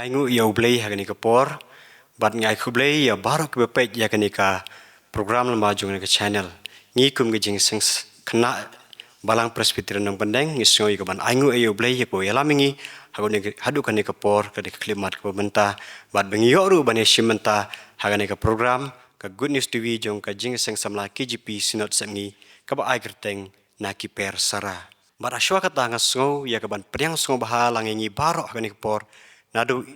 ngai ngu ya ublei ha ka por bat ngai khu blei ya barok be pet ya ka program lama jung ka channel ngi kum ge jing sing khna balang presbyterian nang bandeng ngi soi ka ban aingu ya ublei ya po ya lamingi hadu ka por ka klimat ka benta bat bengi yoru ban shimenta ha ka program ka good news tv jong ka jing sing samla kgp sinot sangi ka ba ai kerteng na ki per sara bat aswa ka tanga ngo ya ka ban priang ngo baha langi barok ha ka por nadu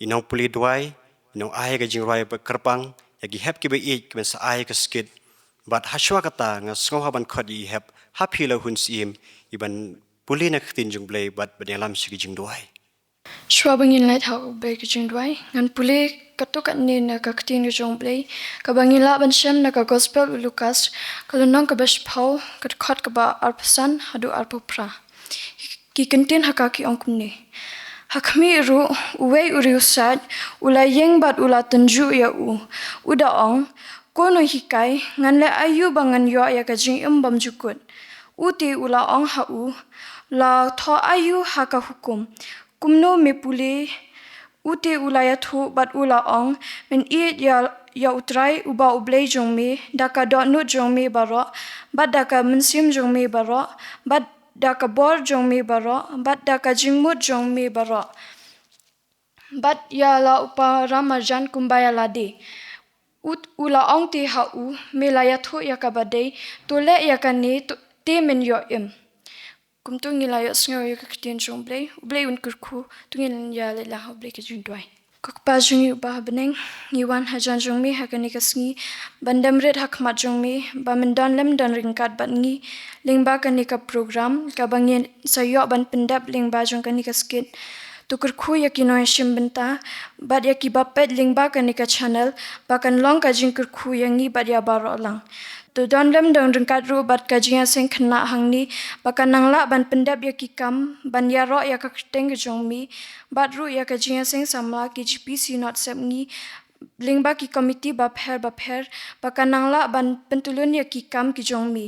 inong puli duai inong ai ka jing roi kerpang ya gi hep ki be ik ben sa ai ka skit bat haswa kata ngo haban khod i hep happy lo hun sim iban puli na ktin jung blei bat badelam si jing duai shwa bangin light how be ka jing duai ngan puli katuk ni na ka ktin jung blei ka bangin la ban shem na ka gospel lucas ka lunong ka bash phau ka khot ka ba arpasan hadu arpupra ki kentin hakaki ongkumni hakmi ru uwei uri usad ula yeng bat ula tenju ya uda ong kono hikai ngan le ayu bangan yo ya ka jing bam jukut uti ula ong ha la tho ayu haka hukum kumno me pule uti ula ya thu bat ula ong men i ya utrai uba ublei jong me daka do no jong me baro bat daka mensim jong me baro bat daka bor jong me baro bat daka jingmut jong me baro bat ya la upa ramajan kumbaya lade ula ong te ha me la ya tho ya ka bade to le ya ka ne te men yo kum tu ngi la yo sngo ya ka kten jong blei un kurku tu ngi ya le la ha blei ka jun doi kok pa jung yu ba beneng ni wan ha jan jong me ha ka ni ka sngi bandam red hak mat jong me ba men dan lem dan ring kat bat ngi lingba ka ni ka program ka bangin sa yo ban pendap lingba jong ka ni ka skit tukur khu ya ki noy shim benta bat ya ki bapet lingba ka ni ka channel bakan long ka jing kur khu ya ngi bat ya baro lang to don lem dong ring kat ru bat ka jing seng khna hangni bakan nangla ban pendap ya ki kam ban ya ro ya ka teng jong mi bat ru ya ka jing seng samla ki gpc not sep ngi lingba ki committee ba pher bakan nangla ban pentulun ya ki kam ki jong mi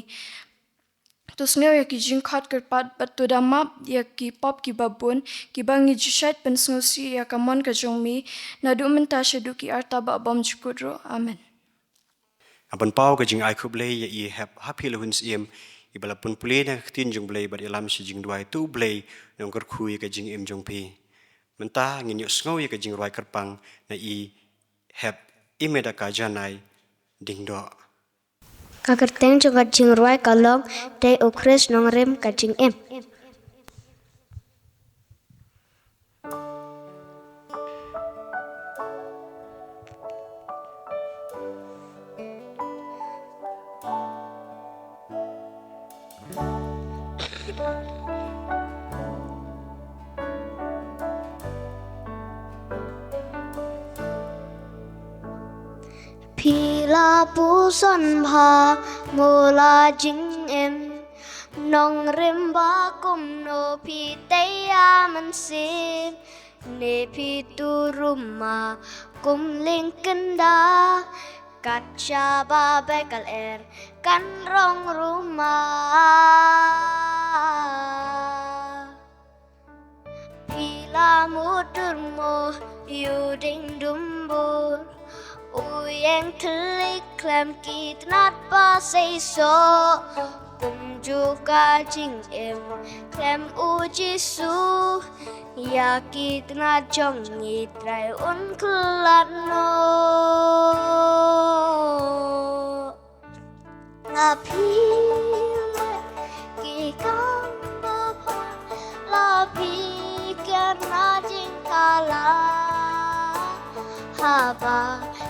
to sneo ya ki jing khat kerpat bat to dama ya ki pop ki babun ki bangi jishat pen snosi ya ka mon ka jong mi na du menta shedu ki arta ba bom jukudro amen aban pau ka jing ai khu blei ya i hep happy lo hun sim ibala pun puli na ktin jung blei bat ilam si jing duai tu blei nong kar khu ka jing im jong pi menta ngin yo sngo ya ka jing roi kerpang na i hep imeda ka janai dingdo Kakerteng juga jing ruai kalong te ukris nong rem ka jing em. Pila puson bha ngola jing em nong rimba kum no pi teya mansin ne pi tu rumah kum lingkenda kaca ba bekal kan rong rumah pila mudurmo yuding dumbur uyeng telik klem kit nat ba say so kum juga jing em klem uji su ya kit nat jong ni trai un klat no ngapi ki kam ba la pi karna jing kala haba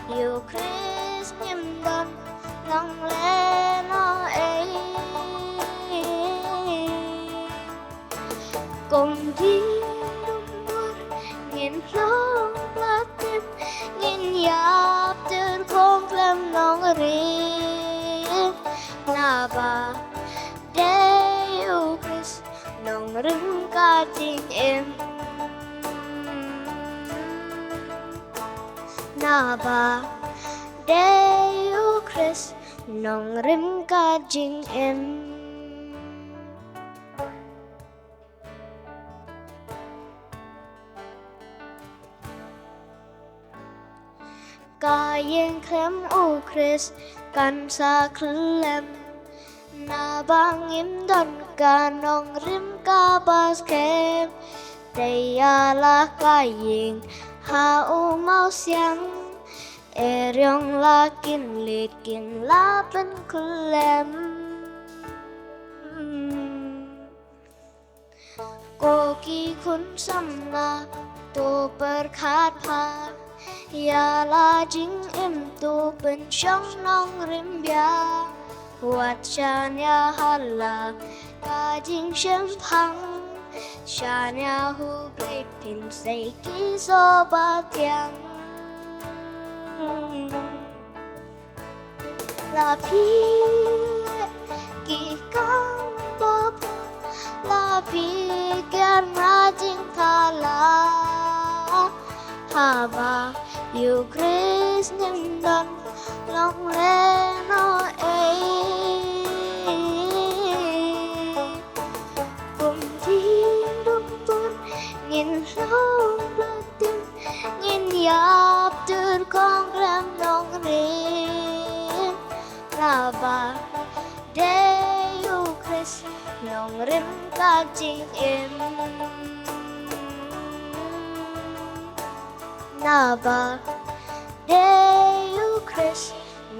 yêu Chris nhâm đơn ngang lên nó ấy cùng đi đúng buồn nhìn lâu là tim nhìn yap từ không làm nong rin na ba để yêu Chris nong rin cả tình em na ba Deo Chris nong rim ka jing em ยังเคลมอูคริสกันสาคลมนาบางยิ้มดอนกานองริมกาบาสเกมแต่ยาละกายิงหาอูเมาเสียงเอเรียงลากินลีดกินลาเป็นคลมโกกีคุณสัมมาตัวเปิดขาดพายาลาจิงเอ็มตัวเป็นช่องน้องริมยาวัดชาญาฮัลลากาจิงเชิงพังชาญาหูเบรดพินใส่กีโซบาเทียงลาพีกีกังบอบลาพีแกนมาจิงทาลาฮาบาอยู่คริสนิมดันลองเลนอเอกุมที่ดุมตุนงินลงประตินงินยาบตื่นของแรมน้องเรียนลาบาเดยูคริสน้องริมกาจิงเอ็มนาบาเดยูคริส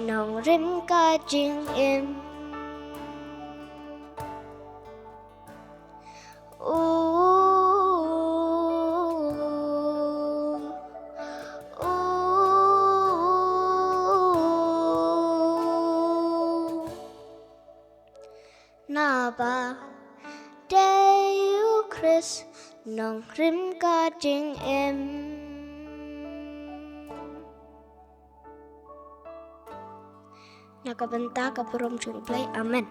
น้องริมกาจิงเอ็มอูนาบาเดยูคริสน้องริมกาจิงเอ็มNakabenta ka purom chung play. Amen.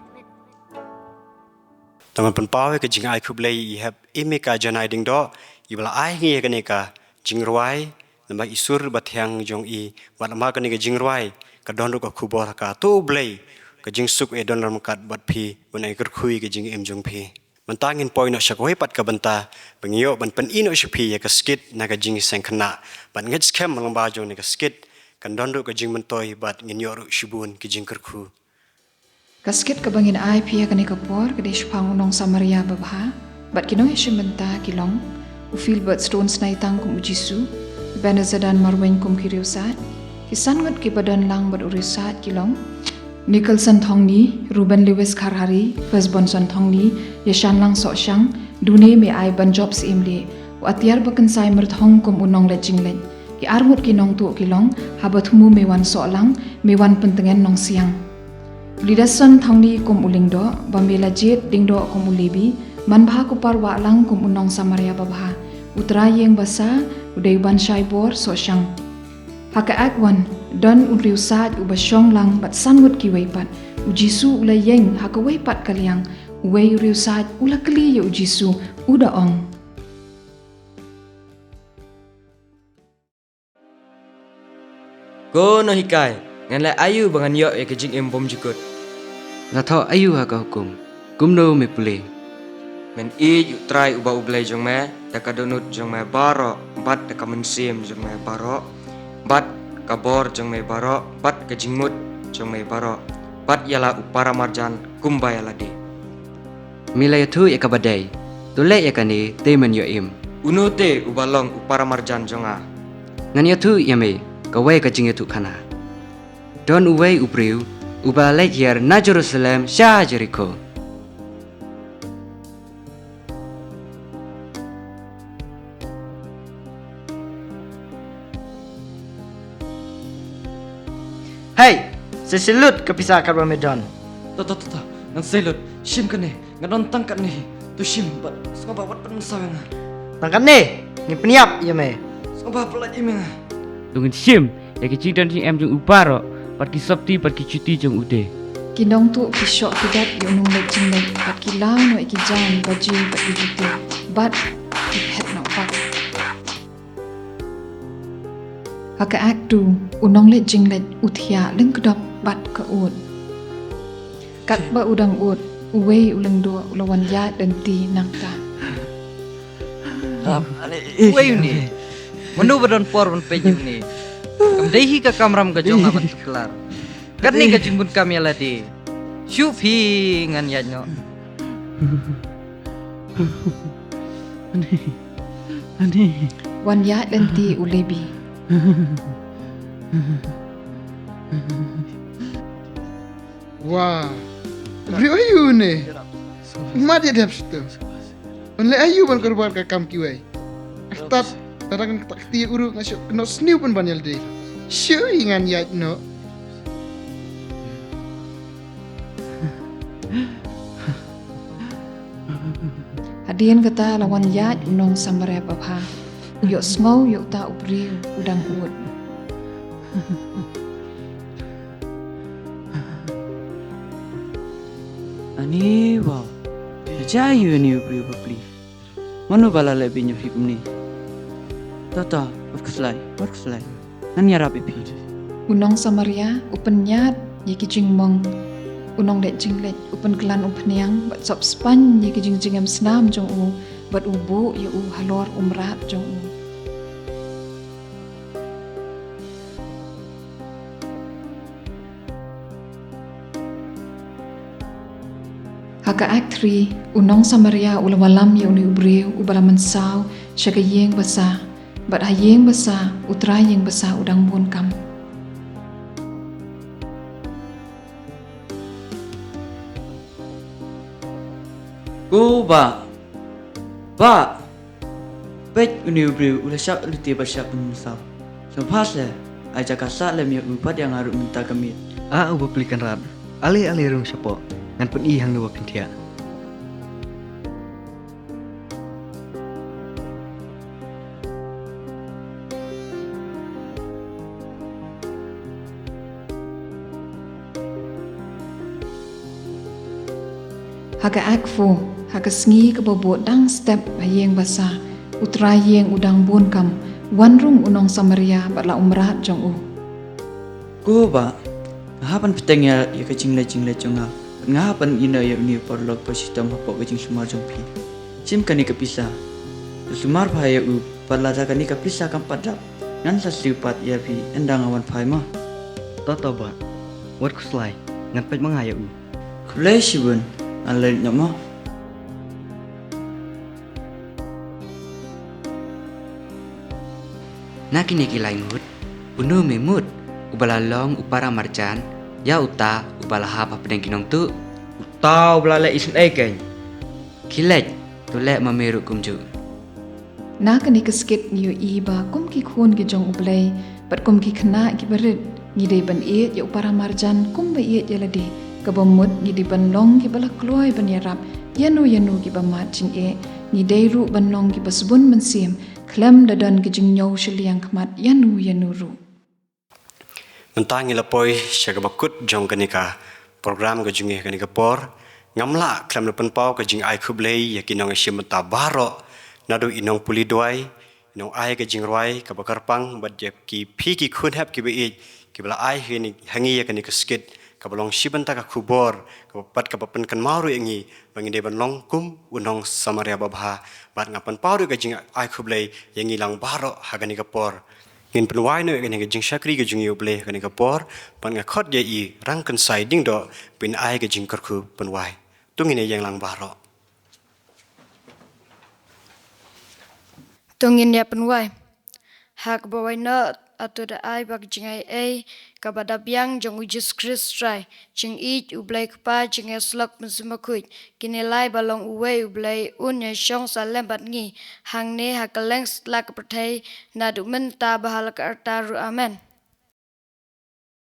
Taman penpawe ke jing ai kublei I have imika janai ding do ibala ai ngi ke neka jing ruai lamba isur bathyang jong I bat ma ke neka jing ruai ka don ka kubor ka tu blei ka jing suk e don ram kat bat phi bunai ker khui ke jing em jong phi mentangin poi no syakoi pat ka benta pengio ban pen ino shpi ya ka skit na ka jing seng khna bat nget scam lamba jong ne ka skit kan dondo ka jing mentoi bat nginyor shibun ki jing kerku Kasket kabangin ai pia kani kapor kadesh pang unong Samaria babha bat kinong heshimenta kilong ufil bat stones na itang kum ujisu benazadan marwen kum kiriusat kisan ngat ki badan lang bat urisat kilong Nicholson thongni Ruben Lewis Karhari First Bonson thongni Yashan lang so syang dune me ai ban jobs imle atiar bakan sai mer thong kum unong le jingleng ki armut kinong tu kilong habathumu mewan so lang mewan pentengen nong siang Lidason thongni kum ulingdo bambela jet dingdo kum ulebi manbha ku parwa lang kum unong Samaria babha utra yeng basa udai ban shaibor so syang haka akwan don unriu sat ubasyong lang bat sanwut ki weipat ujisu ula yeng haka weipat kaliang uwei riu sat ula kli ya ujisu uda ong Ko no hikai ngan la ayu bangan yo e kejing em bom jikut Latho ayu ha ka hukum kumno me pule men I yu try uba ublai jong me takadonut jong me baro bat ka mensim jong me baro bat ka bor jong me baro bat ka jingmut jong me baro bat yala upara marjan kumbaya lade milay thu ya ka badai tole ya kani temen yo im uno te ubalong upara marjan jonga ngan ya thu ya me ka wei ka jing tu khana don uwei upriu uba lek yer na Jerusalem sha Jericho Hey, sesilut kepisah karba Medan. ta ngan selut shim kane ngan don tangkat ni tu shim bat skoba wat pen saweng Tangkat ni, ni peniap ya me. skoba pelat imeng Tungin sim, ya ki cik dan cik em jeng uparo, pat ki sabti pat ki cuti jeng ude. kinong tu ki shok kidat yo nong le jingleng bat ki lao no ki jan baji bat ki jute bat ki het no pak haka aktu unong le jingleng uthia leng kedop bat ka ut kat ba udang ut uwei uleng do ulawan ya dan ti nangta Wei ni. Menu badan por ban pejim ni. Dehi ka kamram ka jong aban kelar. Karni ka jingbun kami alade. Syufi ngan yanyo. Wan ya lenti ulebi. Wah, beri ayu ni. Mat dia situ. Onle ayu ban korban ka kam kiwai. Aktat tarang tak ti uru ngasuk kena sniu pun banyak deh. Syu ingan ya no. Hadian kata lawan ya unong samare babha. Yuk smau yuk ta ubri udang uut. Ani wow. Jayu ni ubri ubri. Manu bala lebih nyufi kumni. Tata, what keslai. Nan ya rapi pi. Unong samaria upen nyat yiki jingmong. Unong dek jinglet upen kelan upeniang bat sop span yiki jingjingam senam jong u bat ubu yu halor umrat jong u. Haka aktri unong samaria ulawalam yu ni ubriu ubalaman saw syaga yeng basa bat hayeng basa utra yeng basa udang bun kam. Go ba. Bet uni ubri ula syak luti bersyak penusaw. Sempas le, ajak kasak le miak upat yang harus minta kami. Uba pelikan rat. Ale rung siapa. Ngan pun i hang nuwa kentia. Haka akfu, haka sngi ke bobot dang step hayeng basa, utra yeng udang bun kam, wanrung unong samaria batla umrat jong u. Go ba. Ngahapan petengnya ya ke jingle jonga. Ngahapan ina ya uni porlog persistem hapok ke jing sumar jong pi. Sim kani kepisah. Sumar phaya u parlada kani kepisah kam padap. Ngan sasiupat ya pi endang awan phai ma. Tata ba. Wat kuslai. Ngan pet mangaya u. Kulai sibun. Alai nyama. Nakini kilai mut, unu memut, ubala long upara marjan, ya uta ubala hapa pedang kinong tu, Tau belala isin eken. kilej tulek mameru kumju. Na kani keskit yu iba kum ki khun ki jong ublay, bat kum ki khna ki berit, ngide ban iet ya upara marjan kum ba iet ya ladi, kabamut ngide ban long ki bala kloy ban yarap, yanu ki ba mat jing e, ngide ru ban long ki basbun ban sim, klem dadan ki jing nyaw shiliang khmat yanu ru. Mentangi lapoi syaga bakut jong kanika program ke jungi kanika por ngamla klam lepen pau ke jing ai khublei yakin nong asyam ta baro nadu inong puli doai inong ai ke jing roi ka bakar pang bat jep ki phi ki khun hap ki be ki bala ai hini hangi ya kanika skit ka balong shiban ta ka khubor ka pat ka papen kan maru yangi bangi de ban long kum unong samaria babha bat ngapan pau ke jing ai khublei yangi lang baro ha kanika por ngin penwai no kan nga jing shakri ke jing yoble kan nga por pan nga khot ye I rang kan sai ding do pin ai ke jing karkhu penwai tungin yang lang baro Tungin ya penwai. Hak bawai na atau da ai bak jingai kabada biang jong ujus Kristai jing ublai kpa jing slok mensumakut kini lai balong uwe ublai unya shong sa lembat ngi hang ne hakaleng slak pertai na du menta bahal ka artaru amen.